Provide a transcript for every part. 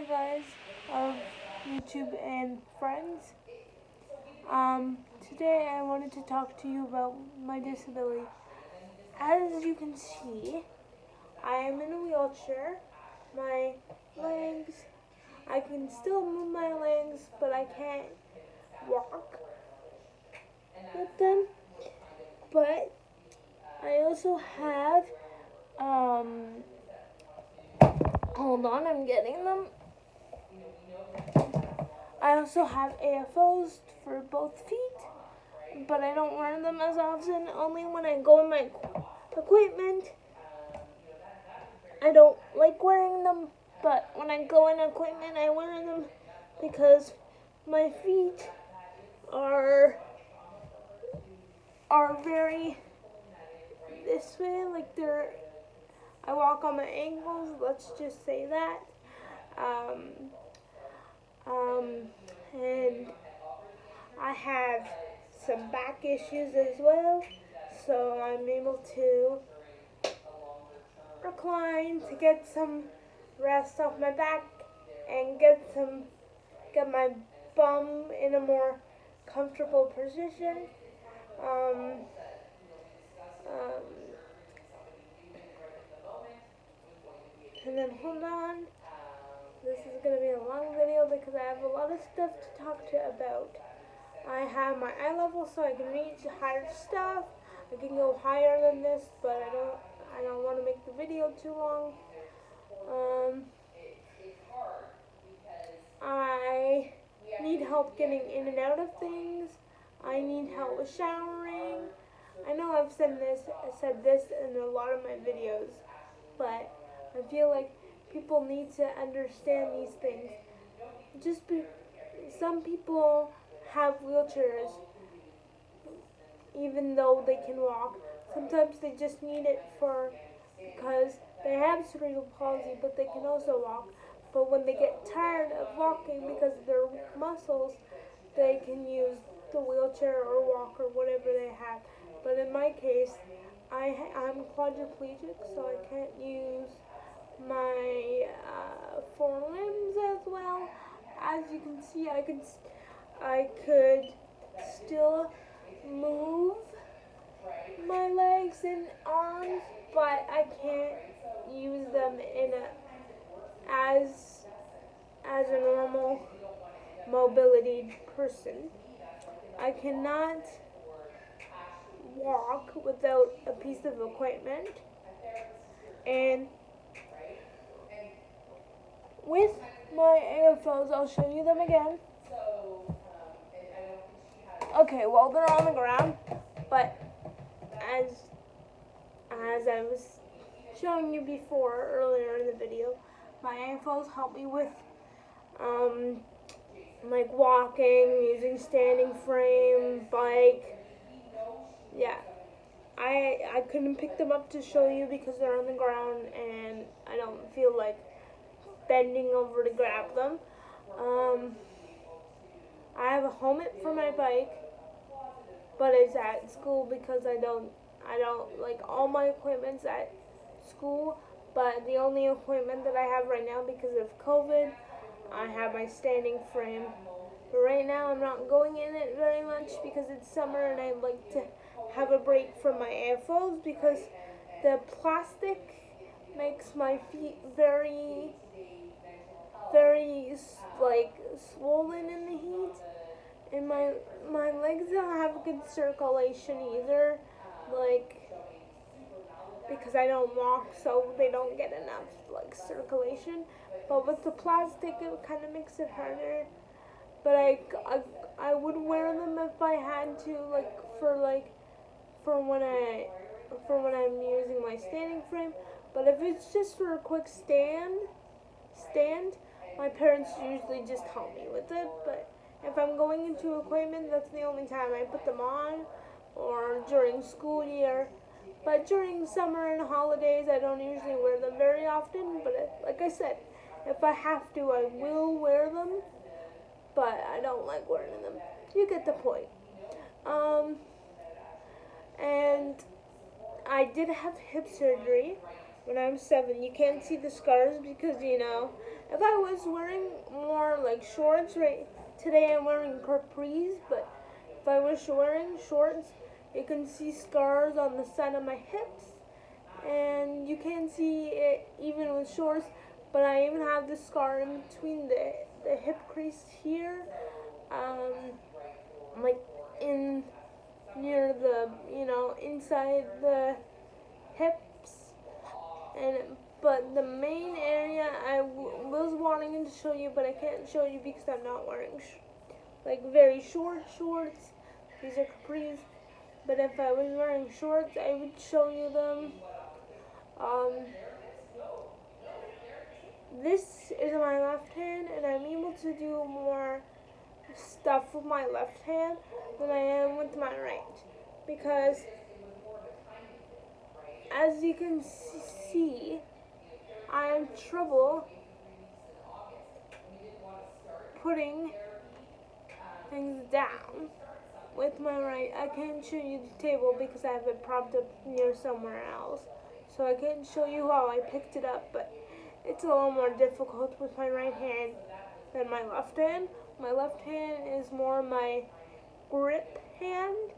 guys of YouTube and friends. Today I wanted to talk to you about my disability. As you can see, I am in a wheelchair. My legs, I can still move my legs, but I can't walk with them. But I also have, hold on, I'm getting them. I also have AFOs for both feet, but I don't wear them as often, only when I go in my equipment. I don't like wearing them, but when I go in equipment, I wear them because my feet are very this way, like I walk on my ankles, let's just say that. And I have some back issues as well, so I'm able to recline to get some rest off my back and get my bum in a more comfortable position. And then hold on. This is going to be a long video because I have a lot of stuff to talk to about. I have my eye level so I can reach higher stuff. I can go higher than this, but I don't want to make the video too long. I need help getting in and out of things. I need help with showering. I know I've said this in a lot of my videos, but I feel like people need to understand these things. Some people have wheelchairs even though they can walk. Sometimes they just need it because they have cerebral palsy, but they can also walk. But when they get tired of walking because of their weak muscles, they can use the wheelchair or walk or whatever they have. But in my case, I'm quadriplegic, so I can't use my forelimbs as well. As you can see, I could still move my legs and arms, but I can't use them as a normal mobility person. I cannot walk without a piece of equipment, and with my AFOs, I'll show you them again. Okay, well, they're on the ground, but as I was showing you before earlier in the video, my AFOs help me with like walking, using standing frame, bike. Yeah, I couldn't pick them up to show you because they're on the ground and I don't feel like bending over to grab them. I have a helmet for my bike, but it's at school because I don't like all my equipment's at school, but the only equipment that I have right now because of COVID, I have my standing frame. But right now I'm not going in it very much because it's summer and I'd like to have a break from my AFOs because the plastic makes my feet very like swollen in the heat, and my legs don't have good circulation either, like because I don't walk, so they don't get enough like circulation. But with the plastic, it kind of makes it harder. But I would wear them if I had to, like for when I'm using my standing frame. But if it's just for a quick stand, my parents usually just help me with it. But if I'm going into equipment, that's the only time I put them on, or during school year. But during summer and holidays, I don't usually wear them very often. But like I said, if I have to, I will wear them. But I don't like wearing them. You get the point. And I did have hip surgery when I was 7. You can't see the scars because, If I was wearing more like shorts, right, today I'm wearing capris, but if I was wearing shorts, you can see scars on the side of my hips, and you can't see it even with shorts, but I even have the scar in between the hip crease here, like in near the, inside the hips, and but the main area I was wanting to show you, but I can't show you because I'm not wearing like very short shorts. These are capris, but if I was wearing shorts, I would show you them. This is my left hand, and I'm able to do more stuff with my left hand than I am with my right, because as you can see, I have trouble putting things down with my right. I can't show you the table because I have it propped up near somewhere else, so I can't show you how I picked it up, but it's a little more difficult with my right hand than my left hand. My left hand is more my grip hand,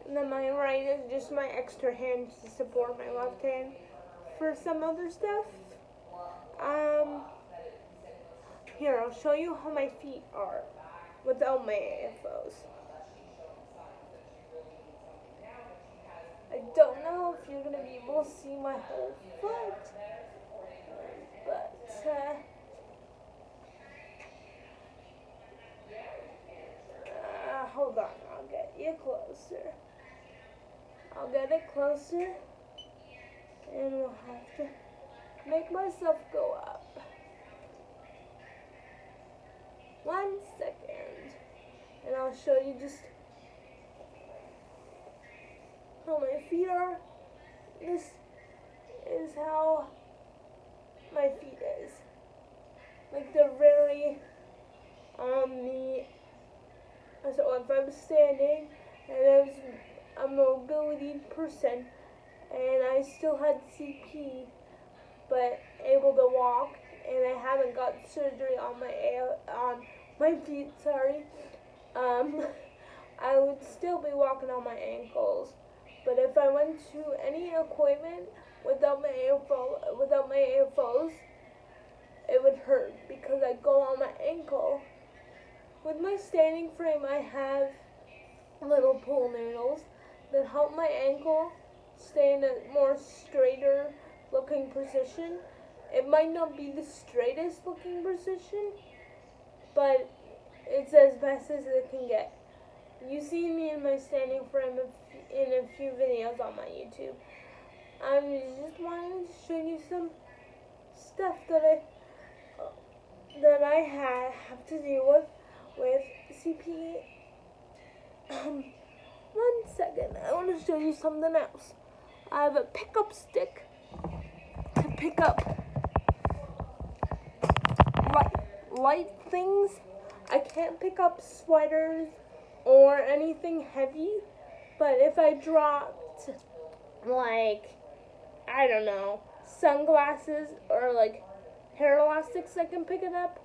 and then my right is just my extra hand to support my left hand for some other stuff. Here, I'll show you how my feet are without my AFOs. I don't know if you're going to be able to see my whole foot, but hold on, I'll get you closer. I'll get it closer, and we'll have to make myself go up. 1 second, and I'll show you just how my feet are. This is how my feet is. Like they're very on the, so if I'm standing and I was a mobility person and I still had CP but able to walk, and I haven't got surgery on my feet, I would still be walking on my ankles. But if I went to any equipment without my AFOs, it would hurt because I go on my ankle. With my standing frame, I have little pull nails that help my ankle stay in a more straighter looking position. It might not be the straightest looking position, but it's as best as it can get. You see me in my standing frame in a few videos on my YouTube. I'm just wanting to show you some stuff that I have to deal with CP. 1 second, I want to show you something else. I have a pickup stick to pick up light things. I can't pick up sweaters or anything heavy, but if I dropped, like, I don't know, sunglasses or like hair elastics, I can pick it up.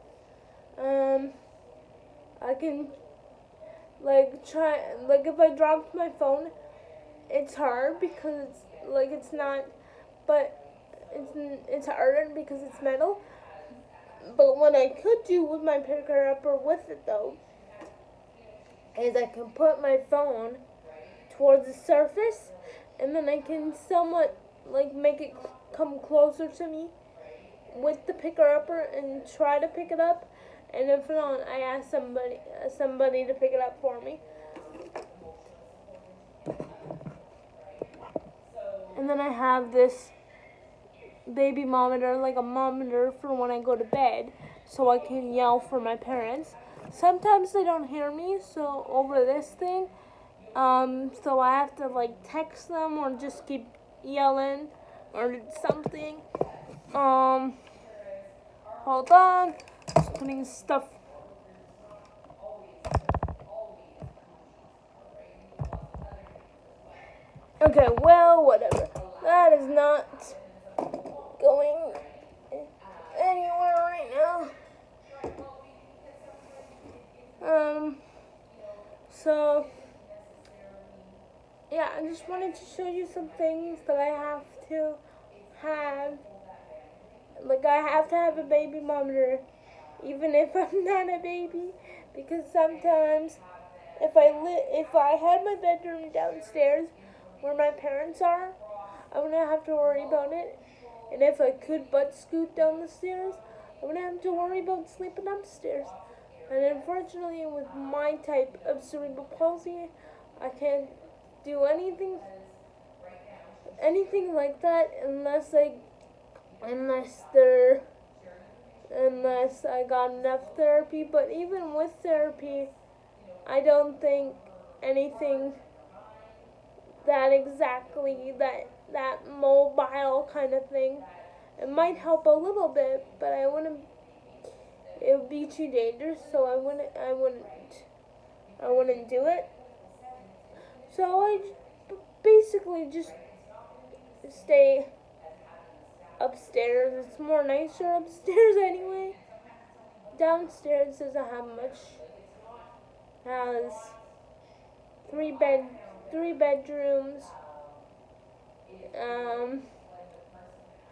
I can if I dropped my phone, it's hard because it's not, but it's harder because it's metal. But what I could do with my picker upper with it though is I can put my phone towards the surface, and then I can somewhat make it come closer to me with the picker upper and try to pick it up. And if not, I ask somebody to pick it up for me. And then I have this baby monitor, like a monitor for when I go to bed, so I can yell for my parents. Sometimes they don't hear me, so over this thing, so I have to text them or just keep yelling or something. Hold on, just putting stuff. Okay, well, whatever. That is not going anywhere right I know. So yeah, I just wanted to show you some things that I have to have. Like, I have to have a baby monitor, even if I'm not a baby, because sometimes if I had my bedroom downstairs where my parents are, I wouldn't have to worry about it. And if I could butt scoot down the stairs, I wouldn't have to worry about sleeping upstairs. And unfortunately, with my type of cerebral palsy, I can't do anything like that unless I got enough therapy. But even with therapy, I don't think anything that mobile kind of thing. It might help a little bit, but it would be too dangerous, so I wouldn't do it. So I basically just stay upstairs. It's more nicer upstairs anyway. Downstairs doesn't have much. Has three bedrooms.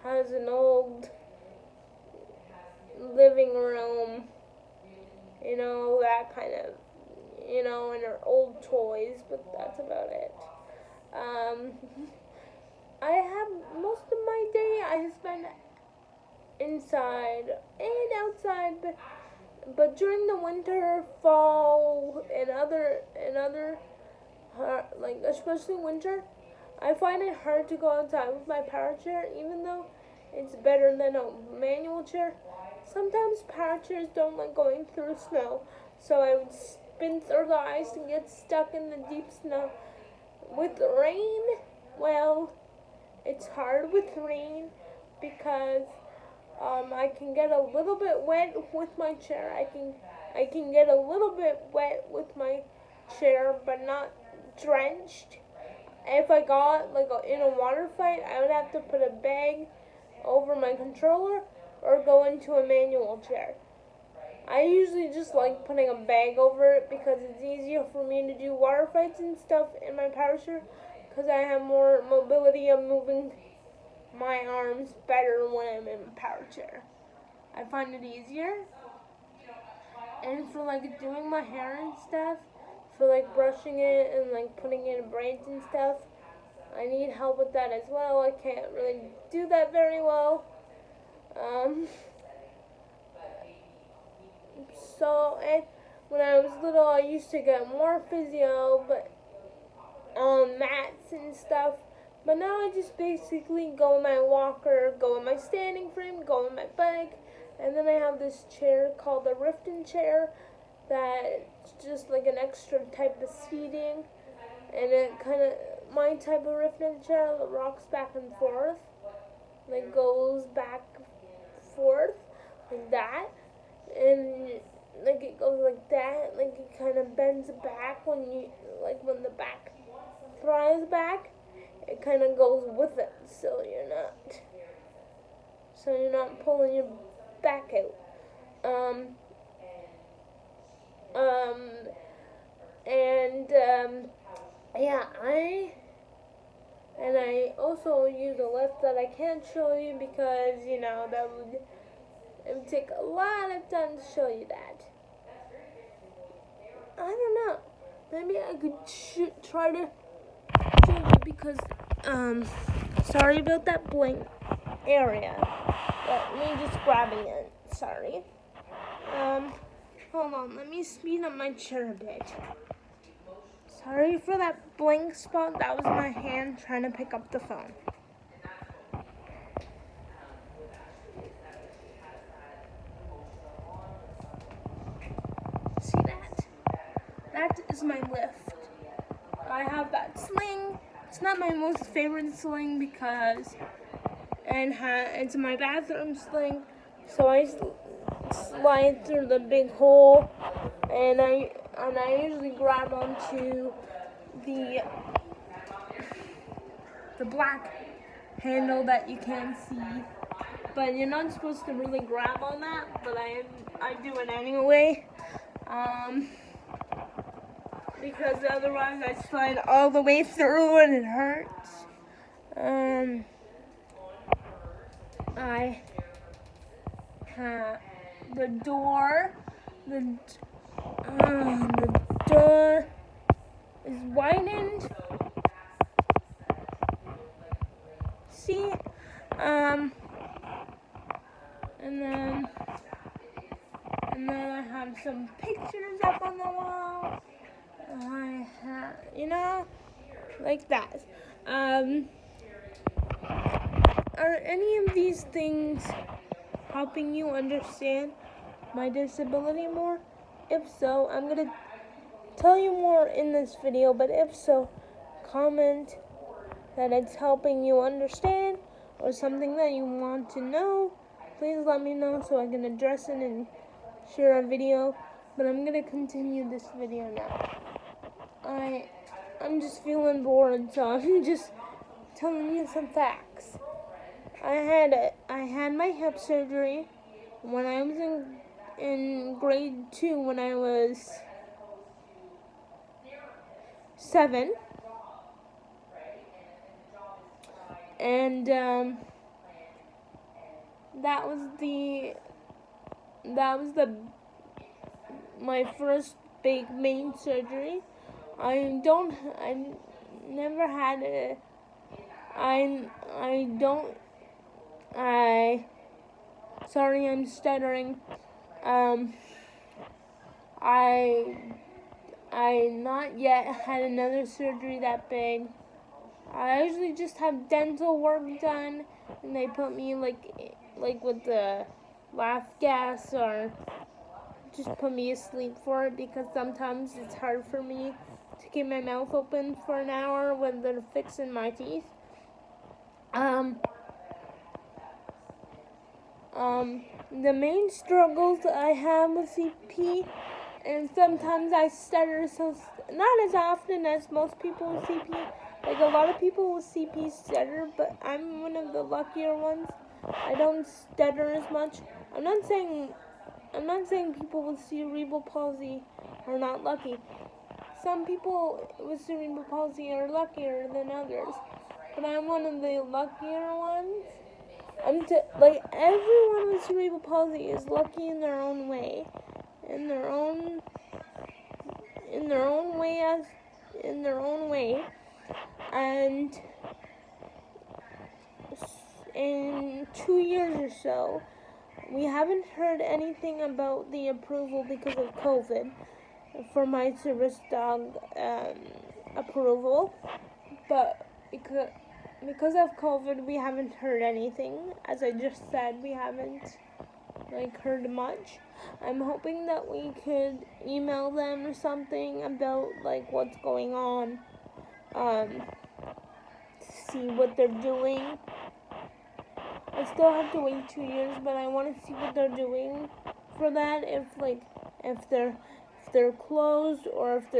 Has an old living room. That kind of, and her old toys, but that's about it. I have most of my day I spend inside and outside, but during the winter, fall, and other like especially winter, I find it hard to go outside with my power chair, even though it's better than a manual chair. Sometimes power chairs don't like going through snow, so I would spin through the ice and get stuck in the deep snow. With the rain, well, it's hard with rain because I can get a little bit wet with my chair. I can get a little bit wet with my chair, but not drenched. If I got in a water fight, I would have to put a bag over my controller or go into a manual chair. I usually just like putting a bag over it because it's easier for me to do water fights and stuff in my power chair because I have more mobility of moving my arms better when I'm in a power chair. I find it easier. And for doing my hair and stuff, for brushing it and putting it in braids and stuff, I need help with that as well. I can't really do that very well. When I was little, I used to get more physio, but on mats and stuff. But now I just basically go in my walker, go in my standing frame, go in my bike, and then I have this chair called the Riften chair that's just like an extra type of seating, and it my type of Riften chair rocks back and forth, goes back forth like that, and it goes like that, it kind of bends back when when the back throws back, it kind of goes with it, so you're not pulling your back out. I also use a lift that I can't show you because it would take a lot of time to show you that. I don't know. Maybe I could try to show you because sorry about that blank area. But me just grabbing it. Sorry. Hold on. Let me speed up my chair a bit. Sorry for that blank spot. That was my hand trying to pick up the phone. See that? That is my lift. I have that sling. It's not my most favorite sling because it's my bathroom sling. So I slide through the big hole, and I usually grab onto the black handle that you can't see. but you're not supposed to really grab on that, but I do it anyway, because otherwise I slide all the way through and it hurts. I have the door is widened. See, and then I have some pictures up on the wall. I have, like that. Are any of these things helping you understand my disability more? If so, I'm gonna tell you more in this video, but if so, comment that it's helping you understand or something that you want to know. Please let me know so I can address it and share a video. But I'm gonna continue this video now. I'm just feeling bored, so I'm just telling you some facts. I had my hip surgery when I was in grade 2 when I was 7. And that was my first big main surgery. Sorry, I'm stuttering. I not yet had another surgery that big. I usually just have dental work done, and they put me like with the laugh gas, or just put me asleep for it, because sometimes it's hard for me to keep my mouth open for an hour when they're fixing my teeth. The main struggles I have with CP, and sometimes I stutter, so not as often as most people with CP. Like, a lot of people with CP stutter, but I'm one of the luckier ones. I don't stutter as much. I'm not saying people with cerebral palsy are not lucky. Some people with cerebral palsy are luckier than others, but I'm one of the luckier ones. Everyone with cerebral palsy is lucky in their own way, in their own way. And in 2 years or so, we haven't heard anything about the approval because of COVID for my service dog approval, but because of COVID, we haven't heard anything. As I just said, we haven't heard much. I'm hoping that we could email them or something about what's going on, see what they're doing. I still have to wait 2 years, but I want to see what they're doing for that. If they're closed, or if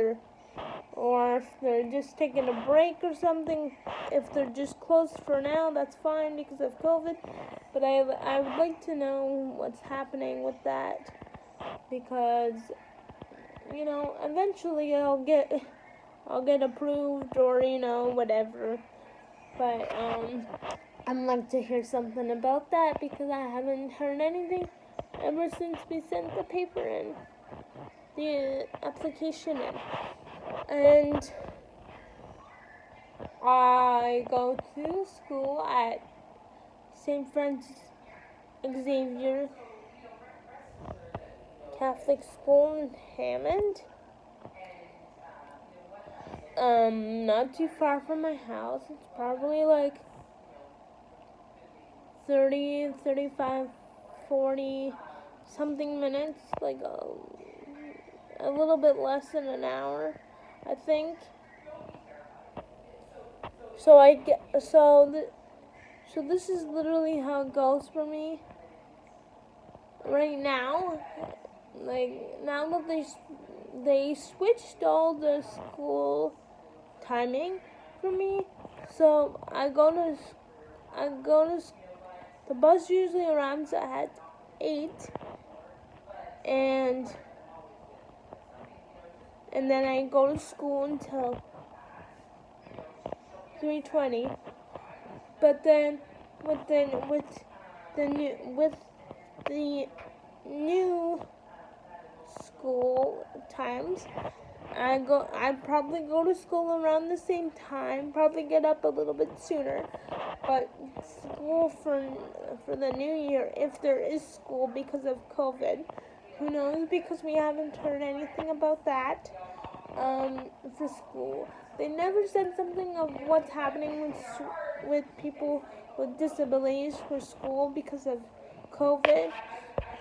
they're just taking a break or something. If they're just closed for now, that's fine because of COVID. But I would like to know what's happening with that, because eventually I'll get approved, or whatever. But I'd like to hear something about that, because I haven't heard anything ever since we sent the paper in, the application in. And I go to school at St. Francis Xavier Catholic School in Hammond. Not too far from my house. It's probably 30, 35, 40 something minutes, a little bit less than an hour, I think. So this is literally how it goes for me right now. Now that they switched all the school timing for me, so I go to The bus usually arrives at 8, and then I go to school until 3:20. But then with the new school times, I probably go to school around the same time, probably get up a little bit sooner. But school for the new year, if there is school because of COVID, who knows, because we haven't heard anything about that for school. They never said something of what's happening with people with disabilities for school because of COVID.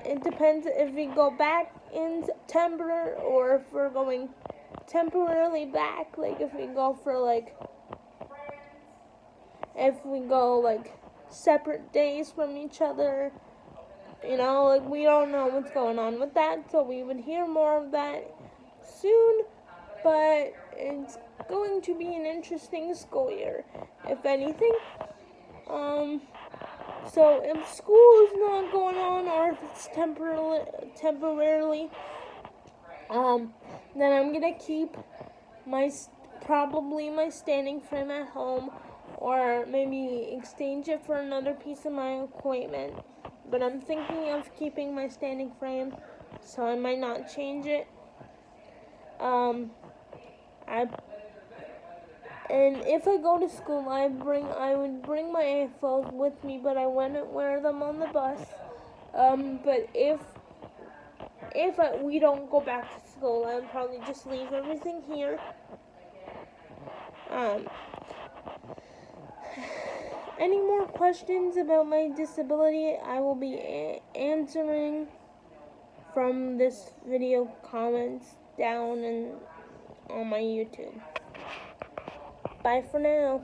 It depends if we go back in September or if we're going temporarily back, like if we go separate days from each other. Like we don't know what's going on with that, so we would hear more of that soon. But it's going to be an interesting school year, if anything. So if school is not going on, or if it's temporarily, then I'm gonna keep probably my standing frame at home, or maybe exchange it for another piece of my equipment. But I'm thinking of keeping my standing frame, so I might not change it. And if I go to school, I would bring my earphones with me, but I wouldn't wear them on the bus. But if we don't go back to school, I would probably just leave everything here. Any more questions about my disability, I will be answering from this video comments down and on my YouTube. Bye for now.